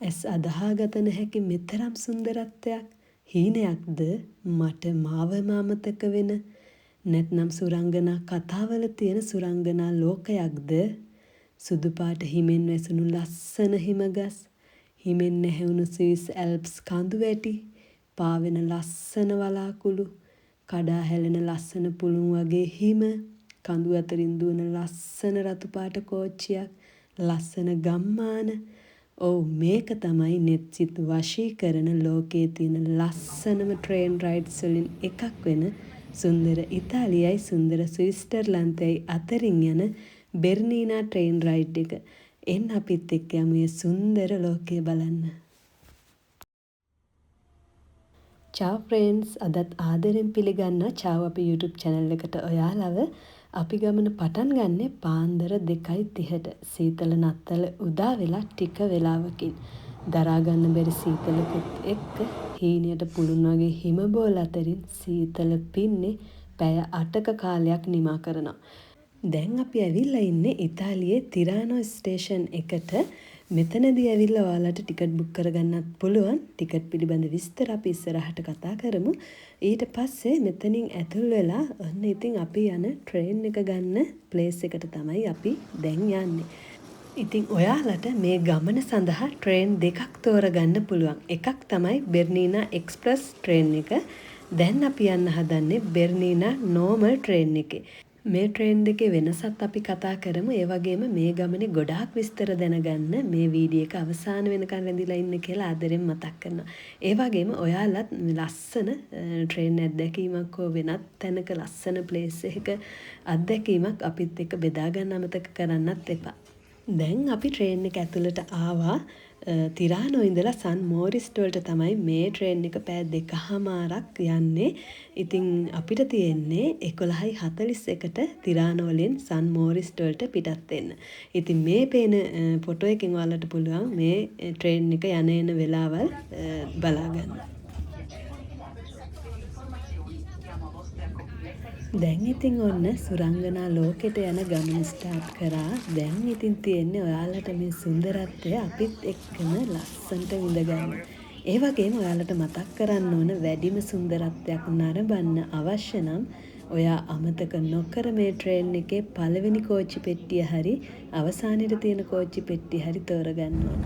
ඇස් අදහාගත නොහැකි මෙතරම් සුන්දරත්වයක් හීනයක්ද මට මාවම අමතක වෙන නැත්නම් සුරංගනා කතාවල තියෙන සුරංගනා ලෝකයක්ද සුදු පාට හිමෙන් වැසුණු ලස්සන හිමගස් හිමෙන් නැහැවුණු ස්විස් ඇල්ප්ස් කඳු වැටි පාවෙන ලස්සන වලාකුළු කඩා හැලෙන ලස්සන පුළුන් වගේ හිම කඳු අතරින් දුවන ලස්සන රතු පාට කෝච්චියක් ලස්සන ගම්මාන ඔව් මේක තමයි නෙත්සිත් වශී කරන ලෝකයේ තියෙන ලස්සනම ට්‍රේන් රයිඩ්ස් වලින් එකක් වෙන සුන්දර ඉතාලියයි සුන්දර ස්විට්සර්ලන්තයයි අතරින් යන බෙර්නීනා ට්‍රේන් රයිඩ් එක. එන්න අපිත් එක්ක යමු මේ සුන්දර ලෝකය බලන්න. චාව් ෆ්‍රෙන්ඩ්ස් අදත් ආදරෙන් පිළිගන්නවා චාව් අපේ YouTube channel එකට ඔයාලව. අපි ගමන පටන් ගන්නේ පාන්දර 2:30ට. සීතල නත්තල උදා වෙලා ටික වෙලාවකින්. දරා ගන්න බැරි සීතලකුත් එක්ක හීනියට පුළුන් වගේ හිම බෝල අතරින් සීතල පින්නේ පැය 8ක කාලයක් නිමා කරනවා. දැන් අපි ඇවිල්ලා ඉන්නේ ඉතාලියේ තිරානෝ ස්ටේෂන් එකට. මෙතනදී ඇවිල්ලා ඔයාලට ටිකට් බුක් කරගන්නත් පුළුවන්. ටිකට් පිළිබඳ විස්තර අපි ඉස්සරහට කතා කරමු. ඊට පස්සේ මෙතනින් ඇතුල් වෙලා ඔන්න ඉතින් අපි යන ට්‍රේන් එක ගන්න ප්ලේස් එකට තමයි අපි දැන් යන්නේ. ඉතින් ඔයාලට මේ ගමන සඳහා ට්‍රේන් දෙකක් තෝරගන්න පුළුවන්. එකක් තමයි බෙර්නීනා එක්ස්ප්‍රස් ට්‍රේන් එක. දැන් අපි යන්න හදන්නේ බෙර්නීනා නෝමල් ට්‍රේන් එකේ. මේ ට්‍රේන් දෙකේ වෙනසත් අපි කතා කරමු. ඒ වගේම මේ ගමනේ ගොඩාක් විස්තර දැනගන්න මේ වීඩියෝ එක අවසාන වෙනකන් රැඳිලා ඉන්න කියලා ආදරෙන් මතක් කරනවා. ඒ වගේම ඔයාලත් ලස්සන ට්‍රේන් අත්දැකීමක් හෝ වෙනත් තැනක ලස්සන ප්ලේස් එකක අත්දැකීමක් අපිත් එක්ක බෙදා ගන්න අමතක කරන්නත් එපා. දැන් අපි ට්‍රේන් එක ඇතුළට ආවා. තිරානෝ ඉඳලා සන් මෝරිස්ට් වලට තමයි මේ ට්‍රේන් එක පැය 2:00මාරක් යන්නේ. ඉතින් අපිට තියෙන්නේ 11:41ට තිරානෝ වලින් සන් මෝරිස්ට් වලට පිටත් වෙන්න. ඉතින් මේ පේන ෆොටෝ එකෙන් ඔයාලට පුළුවන් මේ ට්‍රේන් එක යන එන වෙලාවල් බලා ගන්න. දැන් ඉතින් ඔන්න සුරංගනා ලෝකෙට යන ගමන ස්ටාර්ට් කරා. දැන් ඉතින් තියෙන්නේ ඔයාලට මේ සුන්දරත්වය අපිත් එක්කම ලස්සනට විඳ ගන්න. ඒ වගේම ඔයාලට මතක් කරන්න ඕන වැඩිම සුන්දරත්වයක් නරඹන්න අවශ්‍ය නම් ඔයා අමතක නොකර මේ ට්‍රේන් එකේ පළවෙනි කෝච්චි පෙට්ටිය හරි අවසානයේ තියෙන කෝච්චි පෙට්ටිය හරි තෝරගන්න ඕන.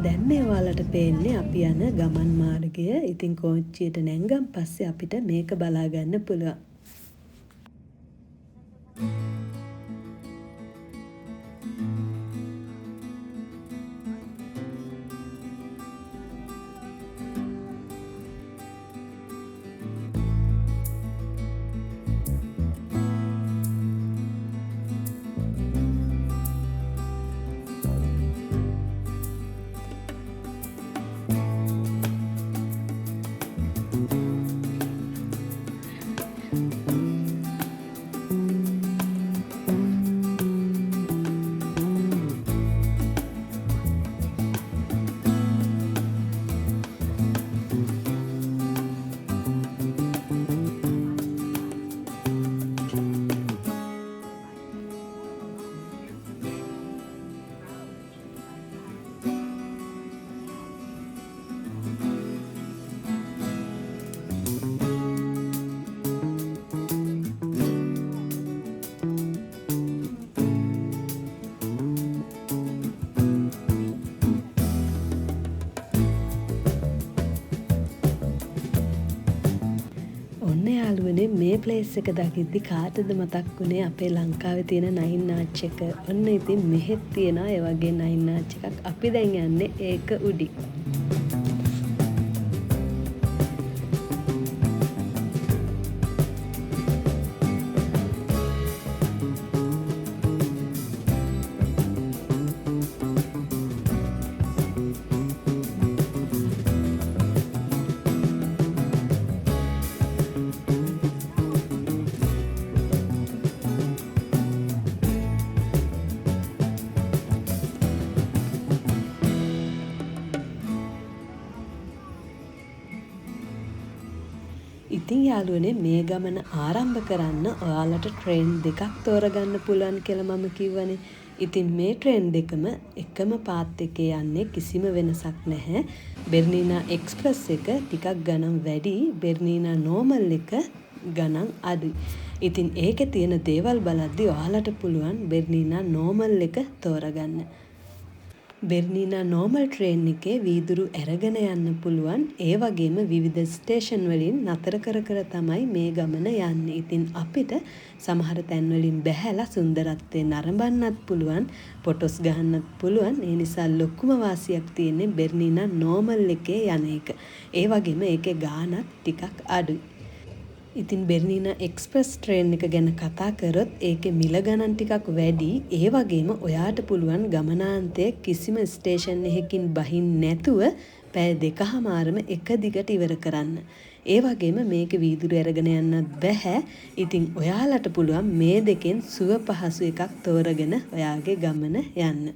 දැන් මේ ඔයාලට පේන්නේ අපි යන ගමන් මාර්ගය. ඉතින් කෝච්චියට නැංගන් පස්සේ අපිට මේක බලා ගන්න පුළුවන්. යාළුවනේ මේ ප්ලේස් එක දකිද්දි කාටද මතක් වුණේ අපේ ලංකාවේ තියෙන නයින් ආච් එක. ඔන්න ඉතින් මෙහෙත් තියෙනවා ඒ වගේ නයින් ආච් එකක්. අපි දැන් යන්නේ ඒක උඩින්. ඉතින් යාළුවනේ මේ ගමන ආරම්භ කරන්න ඔයාලට ට්‍රේන් දෙකක් තෝරගන්න පුළුවන් කියලා මම කිව්වනේ. ඉතින් මේ ට්‍රේන් දෙකම එකම පාත් එකේ යන්නේ කිසිම වෙනසක් නැහැ. බෙර්නිනා එක්ස්ප්‍රස් එක ටිකක් ගණන් වැඩි, බෙර්නිනා නෝමල් එක ගණන් අඩුයි. ඉතින් ඒකේ තියෙන දේවල් බලද්දි ඔයාලට පුළුවන් බෙර්නිනා නෝමල් එක තෝරගන්න. බෙර්නිනා නෝමල් ට්‍රේන් එකේ වීදුරු අරගෙන යන්න පුළුවන්. ඒ වගේම විවිධ ස්ටේෂන් වලින් නතර කර කර තමයි මේ ගමන යන්නේ. ඉතින් අපිට සමහර තැන් වලින් බැහැලා සුන්දරත්වය නරඹන්නත් පුළුවන්, ෆොටෝස් ගහන්නත් පුළුවන්. ඒ නිසා ලොකුම වාසියක් තියෙන්නේ බෙර්නිනා නෝමල් එකේ යන එක. ඒ වගේම ඒකේ ගාණත් ටිකක් අඩුයි. ඉතින් බෙර්නිනා එක්ස්ප්‍රස් ට්‍රේන් එක ගැන කතා කරොත් ඒකේ මිල ගණන් ටිකක් වැඩි. ඒ වගේම ඔයාට පුළුවන් ගමනාන්තයේ කිසිම ස්ටේෂන් එකකින් බහින්න නැතුව පැය 2කමාරම එක දිගට ඉවර කරන්න. ඒ වගේම මේක වීදුරු අරගෙන යන්නත් බෑ. ඉතින් ඔයාලට පුළුවන් මේ දෙකෙන් සුව පහසු එකක් තෝරගෙන ඔයාගේ ගමන යන්න.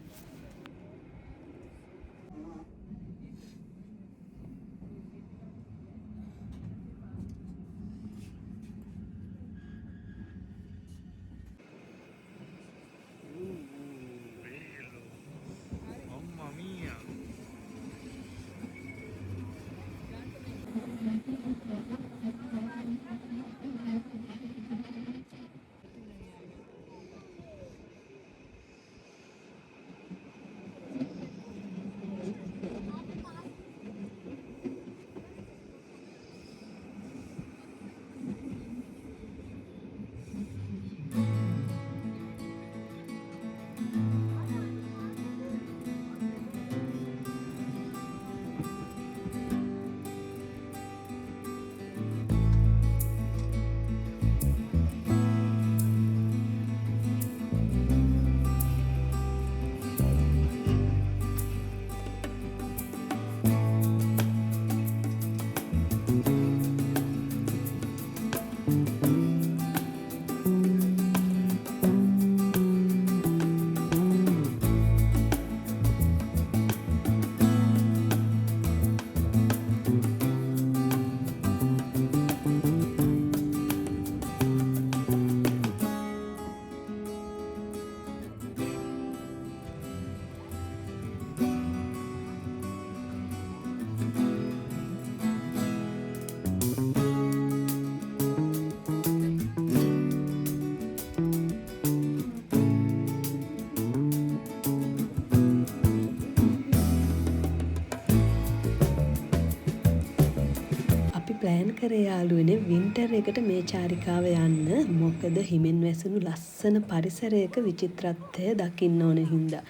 ප්ලෑන් කරේ යාළුවනේ වින්ටර් එකට මේ චාරිකාව යන්න. මොකද හිමෙන් වැසුණු ලස්සන පරිසරයක විචිත්‍රත්වය දකින්න ඕන හින්දා.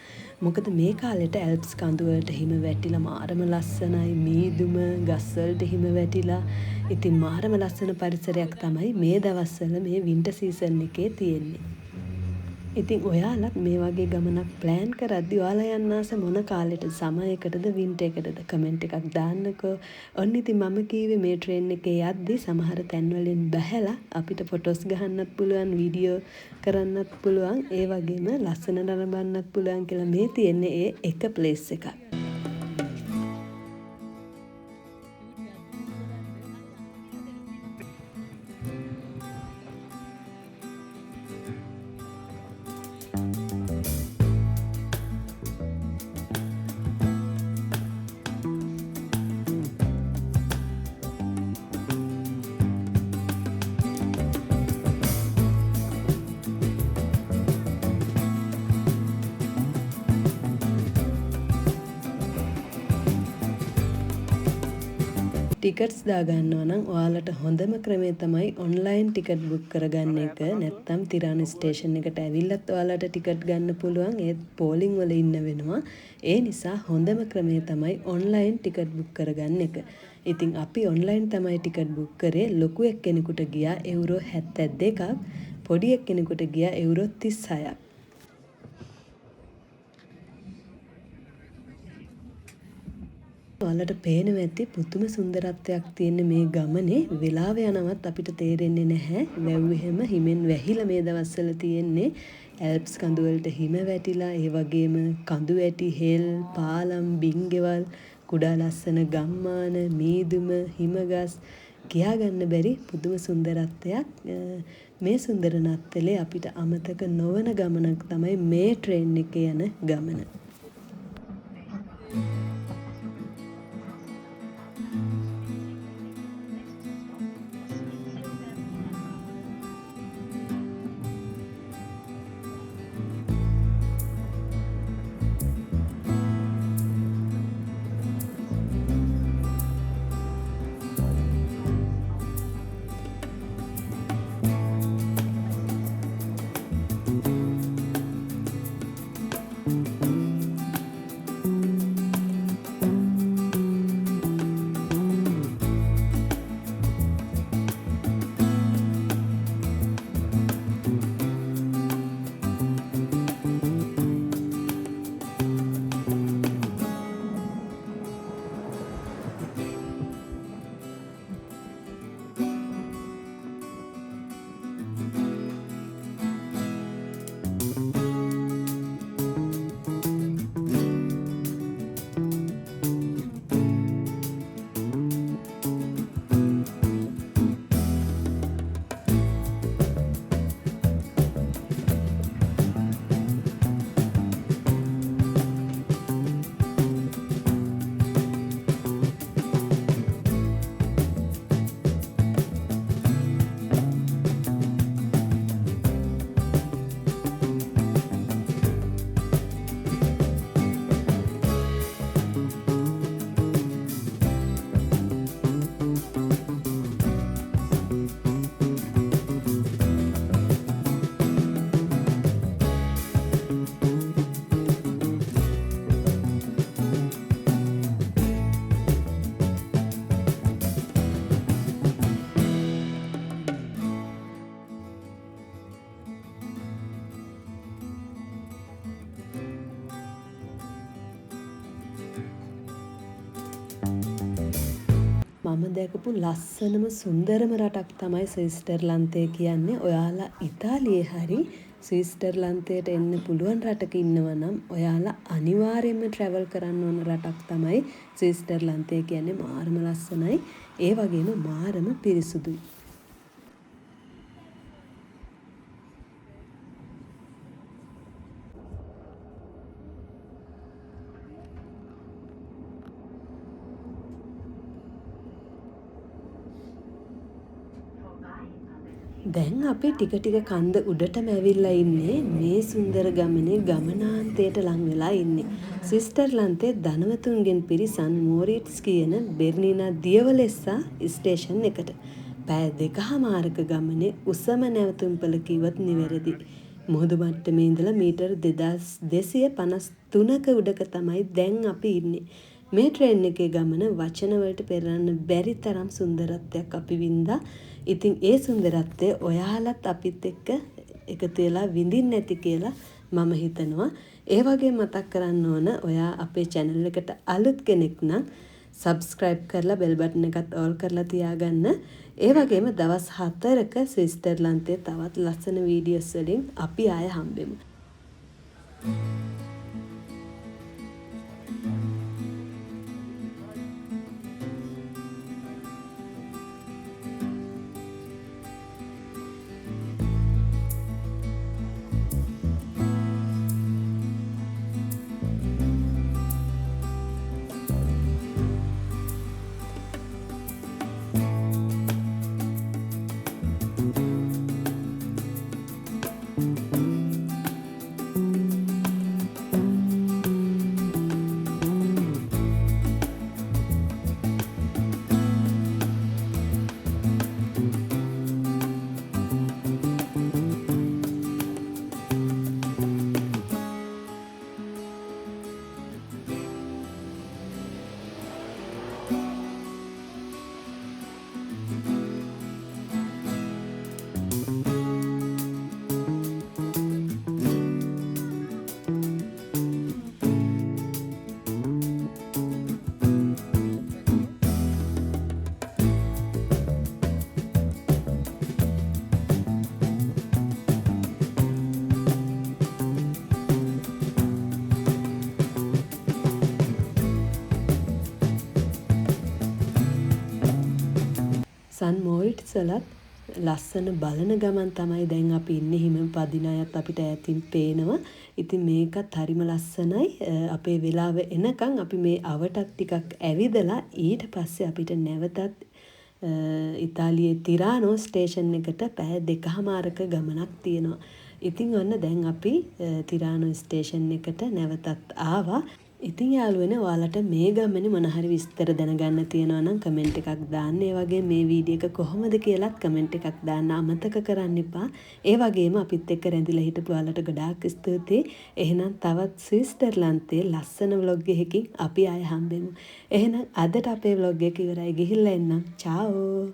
මොකද මේ කාලෙට ඇල්ප්ස් කඳු වලට හිම වැටිලා මාරම ලස්සනයි. මීදුම ගස් වලට හිම වැටිලා. ඉතින් මාරම ලස්සන පරිසරයක් තමයි මේ දවස්වල මේ වින්ටර් සීසන් එකේ තියෙන්නේ. ඉතින් ඔයාලත් මේ වගේ ගමනක් ප්ලෑන් කරද්දි ඔයාලා යන්න ආස මොන කාලෙටද, සමයකටද, වින්ටර් එකටද කමෙන්ට් එකක් දාන්නකෝ. ඔන්න ඉතින් මම කීවේ මේ ට්‍රේන් එකේ යද්දි සමහර තැන් වලින් බැහැලා අපිට ෆොටෝස් ගහන්නත් පුළුවන්, වීඩියෝ කරන්නත් පුළුවන්, ඒ වගේම ලස්සන නරඹන්නත් පුළුවන් කියලා මේ තියෙන්නේ ඒ එක ප්ලේස් එකක්. ටිකට්ස් දාගන්නවා නම් ඔයාලට හොඳම ක්‍රමය තමයි ඔන්ලයින් ටිකට් බුක් කරගන්න එක. නැත්නම් තිරාන ස්ටේෂන් එකට ඇවිල්ලත් ඔයාලට ටිකට් ගන්න පුළුවන්. ඒත් පෝලිං වල ඉන්න වෙනවා. ඒ නිසා හොඳම ක්‍රමය තමයි ඔන්ලයින් ටිකට් බුක් කරගන්න එක. ඉතින් අපි ඔන්ලයින් තමයි ටිකට් බුක් කරේ. ලොකු එක්කෙනෙකුට ගියා €72ක්, පොඩි එක්කෙනෙකුට ගියා €36ක්. ඔයාලට පේනවා ඇති පුදුම සුන්දරත්වයක් තියෙන මේ ගමනේ. වෙලාව යනවත් අපිට තේරෙන්නේ නැහැ. වැව් එහෙම හිමෙන් වැහිලා මේ දවස්වල තියෙන්නේ. ඇල්ප්ස් කඳු වලට හිම වැටිලා, ඒ වගේම කඳු වැටි, හෙල්, පාලම්, බිංගෙවල්, කුඩා ලස්සන ගම්මාන, මීදුම, හිමගස්, කියාගන්න බැරි පුදුම සුන්දරත්වයක්. මේ සුන්දර නත්තලේ අපිට අමතක නොවන ගමනක් තමයි මේ ට්‍රේන් එකේ යන ගමන. මම දැකපු ලස්සනම සුන්දරම රටක් තමයි ස්විට්සර්ලන්තය කියන්නේ. ඔයාලා ඉතාලියේ හරි ස්විට්සර්ලන්තයට එන්න පුළුවන් රටක ඉන්නවා නම් ඔයාලා අනිවාර්යයෙන්ම ට්‍රැවල් කරන්න ඕන රටක් තමයි ස්විට්සර්ලන්තය කියන්නේ. මාරම ලස්සනයි. ඒ වගේම මාරම පිරිසුදුයි. දැන් අපි ටික ටික කන්ද උඩටම ඇවිල්ලා ඉන්නේ. මේ සුන්දර ගමනේ ගමනාන්තයට ලං වෙලා ඉන්නේ. ස්විට්සර්ලන්තයේ ධනවතුන්ගෙන් පිරි සන් මෝරිට්ස් කියන බෙර්නිනා දියවලෙස්සා ස්ටේෂන් එකට. පැය 2කමාරක ගමනේ උසම නැවතුම්පල කිව්වත් නිවැරදි. මුහුදු මට්ටමේ ඉඳලා මීටර් 2253ක උඩක තමයි දැන් අපි ඉන්නේ. මේ ට්‍රේන් එකේ ගමන වචන වලට පෙරන්න බැරි තරම් සුන්දරත්වයක් අපි වින්දා. ඉතින් ඒ සුන්දරත්වය ඔයාලත් අපිත් එක්ක එකතු වෙලා විඳින්න ඇති කියලා මම හිතනවා. ඒ වගේ මතක් කරන්න ඕන ඔයා අපේ channel එකට අලුත් කෙනෙක් නම් subscribe කරලා bell button එකත් all කරලා තියාගන්න. ඒ වගේම දවස් 4ක ස්විට්සර්ලන්තයේ තවත් ලස්සන වීඩියෝස් වලින් අපි ආය හම්බෙමු. රිට්ස් වලත් ලස්සන බලන ගමන් තමයි දැන් අපි ඉන්නේ. හිම පදින අයත් අපිට ඈතින් පේනවා. ඉතින් මේකත් හරිම ලස්සනයි. අපේ වෙලාව එනකන් අපි මේ අවටත් ටිකක් ඇවිදලා ඊට පස්සේ අපිට නැවතත් ඉතාලියේ තිරානෝ ස්ටේෂන් එකට පැය 2කමාරක ගමනක් තියෙනවා. ඉතින් ඔන්න දැන් අපි තිරානෝ ස්ටේෂන් එකට නැවතත් ආවා. ඉතින් යාළුවනේ ඔයාලට මේ ගමනේ මොන හරි විස්තර දැනගන්න තියෙනවා නම් කමෙන්ට් එකක් දාන්න. ඒ වගේම මේ වීඩියෝ එක කොහොමද කියලාත් කමෙන්ට් එකක් දාන්න අමතක කරන්න එපා. ඒ වගේම අපිත් එක්ක රැඳිලා හිටපු ඔයාලට ගොඩාක් ස්තුතියි. එහෙනම් තවත් ස්විස්තරලන්තයේ ලස්සන vlog එකකින් අපි ආය හම්බෙමු. එහෙනම් අදට අපේ vlog එක ඉවරයි. ගිහිල්ලා එන්නම්. චාෝ.